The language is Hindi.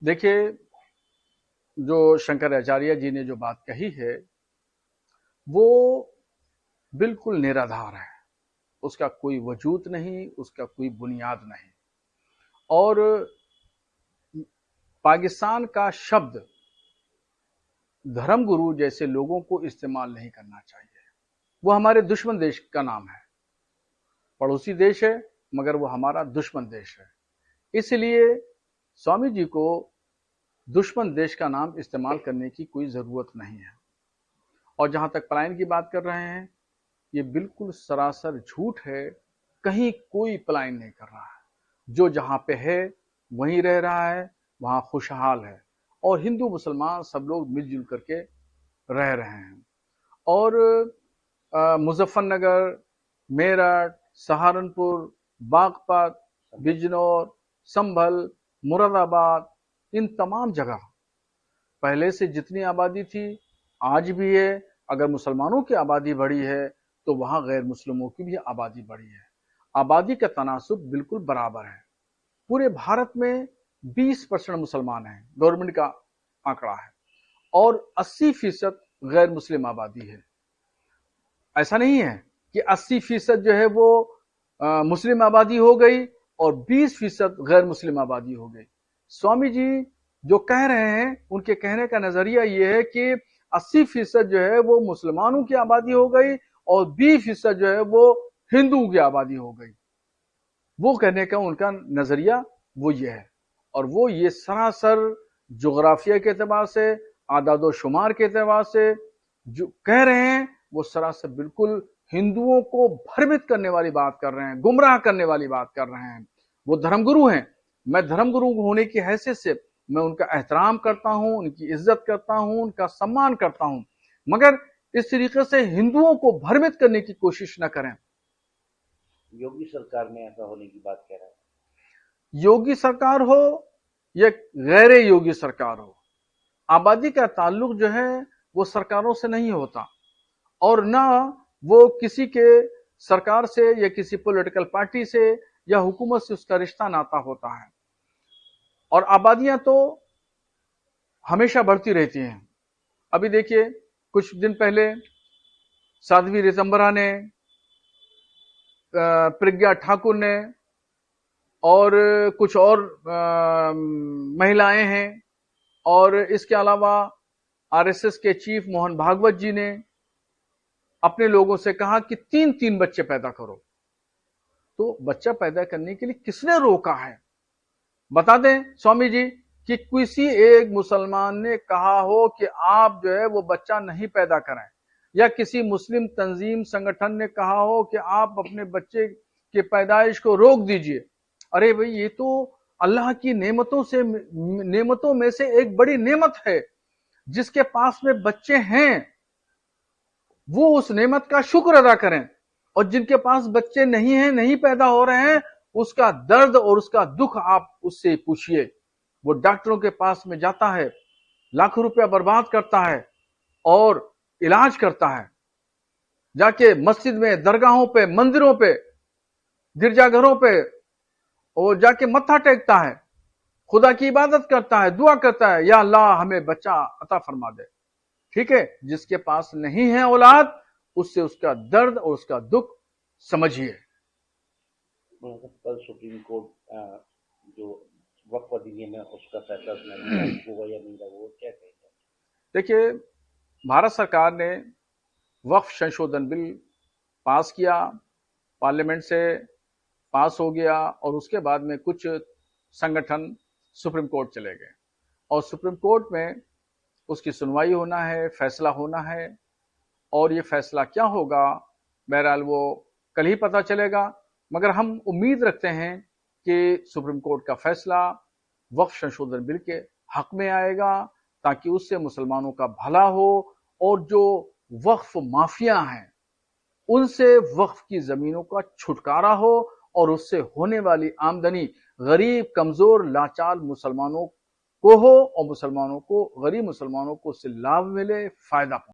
देखिए, जो शंकराचार्य जी ने जो बात कही है वो बिल्कुल निराधार है। उसका कोई वजूद नहीं, उसका कोई बुनियाद नहीं। और पाकिस्तान का शब्द धर्मगुरु जैसे लोगों को इस्तेमाल नहीं करना चाहिए। वो हमारे दुश्मन देश का नाम है, पड़ोसी देश है, मगर वो हमारा दुश्मन देश है। इसलिए स्वामी जी को दुश्मन देश का नाम इस्तेमाल करने की कोई जरूरत नहीं है। और जहां तक पलायन की बात कर रहे हैं, ये बिल्कुल सरासर झूठ है। कहीं कोई पलायन नहीं कर रहा है। जो जहां पे है वहीं रह रहा है, वहां खुशहाल है। और हिंदू मुसलमान सब लोग मिलजुल करके रह रहे हैं। और मुजफ्फरनगर, मेरठ, सहारनपुर, बागपत, बिजनौर, संभल, मुरादाबाद, इन तमाम जगह पहले से जितनी आबादी थी आज भी है। अगर मुसलमानों की आबादी बढ़ी है तो वहां गैर मुस्लिमों की भी आबादी बढ़ी है। आबादी का तनासुब बिल्कुल बराबर है। पूरे भारत में 20% मुसलमान हैं, गवर्नमेंट का आंकड़ा है, और 80% गैर मुस्लिम आबादी है। ऐसा नहीं है कि 80% जो है वो मुस्लिम आबादी हो गई और 20% गैर मुस्लिम आबादी हो गई। स्वामी जी जो कह रहे हैं, उनके कहने का नजरिया ये है कि 80% जो है वो मुसलमानों की आबादी हो गई और 20% जो है वो हिंदुओं की आबादी हो गई। वो कहने का उनका नजरिया वो ये है। और वो ये सरासर जोग्राफिया के एतबार से, आदादो शुमार के एतबार से जो कह रहे हैं वो सरासर बिल्कुल हिंदुओं को भ्रमित करने वाली बात कर रहे हैं, गुमराह करने वाली बात कर रहे हैं। वो धर्मगुरु हैं। मैं धर्मगुरु होने की हैसियत से मैं उनका एहतराम करता हूं, उनकी इज्जत करता हूं, उनका सम्मान करता हूं, मगर इस तरीके से हिंदुओं को भ्रमित करने की कोशिश न करें। योगी सरकार में ऐसा होने की बात कह रहा है। योगी सरकार हो या गैर योगी सरकार हो, आबादी का ताल्लुक जो है वो सरकारों से नहीं होता, और ना वो किसी के सरकार से या किसी पॉलिटिकल पार्टी से या हुकूमत से उसका रिश्ता नाता होता है। और आबादियां तो हमेशा बढ़ती रहती हैं। अभी देखिए, कुछ दिन पहले साध्वी ऋतंबरा ने, प्रज्ञा ठाकुर ने, और कुछ और महिलाएं हैं, और इसके अलावा आरएसएस के चीफ मोहन भागवत जी ने अपने लोगों से कहा कि 3-3 बच्चे पैदा करो। तो बच्चा पैदा करने के लिए किसने रोका है? बता दें स्वामी जी कि किसी एक मुसलमान ने कहा हो कि आप जो है वो बच्चा नहीं पैदा करें, या किसी मुस्लिम तंजीम संगठन ने कहा हो कि आप अपने बच्चे की पैदाइश को रोक दीजिए। अरे भाई, ये तो अल्लाह की नेमतों में से एक बड़ी नेमत है। जिसके पास में बच्चे हैं वो उस नेमत का शुक्र अदा करें, और जिनके पास बच्चे नहीं हैं, नहीं पैदा हो रहे हैं, उसका दर्द और उसका दुख आप उससे पूछिए। वो डॉक्टरों के पास में जाता है, लाखों रुपया बर्बाद करता है और इलाज करता है। जाके मस्जिद में, दरगाहों पे, मंदिरों पे, गिरजाघरों पे वो जाके मत्था टेकता है, खुदा की इबादत करता है, दुआ करता है, या अल्लाह हमें बच्चा अता फरमा दे। ठीक है, जिसके पास नहीं है औलाद, उससे उसका दर्द और उसका दुख समझिए। कल सुप्रीम कोर्ट जो वक्फ अधिनियम है उसका फैसला हुआ या नहीं, वो क्या कहेगा? देखिए, भारत सरकार ने वक्फ संशोधन बिल पास किया, पार्लियामेंट से पास हो गया, और उसके बाद में कुछ संगठन सुप्रीम कोर्ट चले गए, और सुप्रीम कोर्ट में उसकी सुनवाई होना है, फैसला होना है। और ये फैसला क्या होगा, बहरहाल वो कल ही पता चलेगा। मगर हम उम्मीद रखते हैं कि सुप्रीम कोर्ट का फैसला वक्फ संशोधन बिल के हक में आएगा, ताकि उससे मुसलमानों का भला हो, और जो वक्फ माफिया हैं उनसे वक्फ की जमीनों का छुटकारा हो, और उससे होने वाली आमदनी गरीब, कमजोर, लाचार मुसलमानों को हो, और मुसलमानों को, गरीब मुसलमानों को उससे लाभ मिले, फायदा पहुंचे।